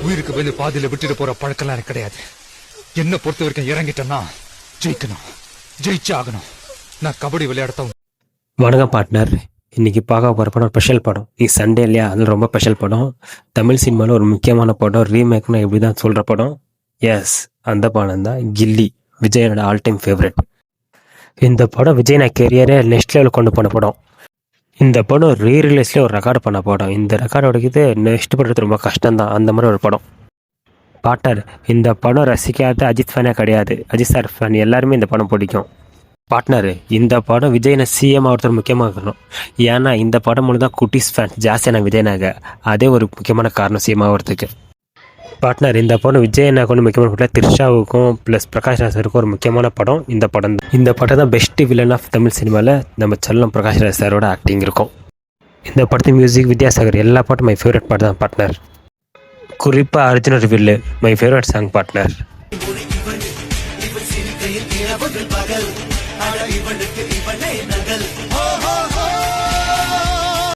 உயிருக்கு வந்து பாதியில விட்டுட்டு போற பழக்கம்லாம் எனக்கு கிடையாது. என்ன பொறுத்த வரைக்கும் இறங்கிட்டேன்னா ஜெயிக்கணும், ஜெயிச்சு ஆகணும். நான் கபடி விளையாடத்தான். வணக்கம் பார்ட்னர். இன்றைக்கி பார்க்க போகிற படம் ஸ்பெஷல் படம். இது சண்டே இல்லையா, அதில் ரொம்ப ஸ்பெஷல் படம். தமிழ் சினிமாவில் ஒரு முக்கியமான படம், ரீமேக்னு எப்படி தான் சொல்கிற படம். எஸ், அந்த படம் தான் கில்லி, விஜயனோட ஆல் டைம் ஃபேவரட். இந்த படம் விஜய் நான் கெரியரே நெக்ஸ்ட் லெவலில் கொண்டு போன படம். இந்த படம் ரீரிலீஸ்லேயே ஒரு ரெக்கார்டு பண்ண படம். இந்த ரெக்கார்டு உடைக்கிது நெக்ஸ்ட் பண்ணுறது ரொம்ப கஷ்டம்தான், அந்த மாதிரி ஒரு படம். பார்ட்னர், இந்த படம் ரசிக்காத அஜித் ஃபேனே கிடையாது. அஜித் சார் ஃபேன் எல்லாருமே இந்த படம் பிடிக்கும். பார்ட்னர், இந்த படம் விஜயனை சிஎம் ஆகிறதுக்கு முக்கியமாக இருக்கணும். ஏன்னா இந்த படம் மூலம் தான் குட்டீஸ் ஃபேன்ஸ் ஜாஸ்தியான விஜயனாக. அதே ஒரு முக்கியமான காரணம் சிஎம் ஆகிறதுக்கு. பார்ட்னர், இந்த படம் விஜயனா கொண்டு முக்கியமான படம். த்ரிஷாவுக்கும் ப்ளஸ் பிரகாஷ் ராஜருக்கும் ஒரு முக்கியமான படம் இந்த படம் தான். இந்த படம் தான் பெஸ்ட் வில்லன் ஆஃப் தமிழ் சினிமாவில் நம்ம செல்லம் பிரகாஷ் ராஜ் சாரோட ஆக்டிங் இருக்கும். இந்த படத்து மியூசிக் வித்யாசாகர், எல்லா பாட்டும் மை ஃபேவரட் பாட்டு தான் பார்ட்னர். குறிப்பாக அர்ஜுனர் வில்லு மை ஃபேவரட் சாங் பார்ட்னர். இவனுக்கு இவனே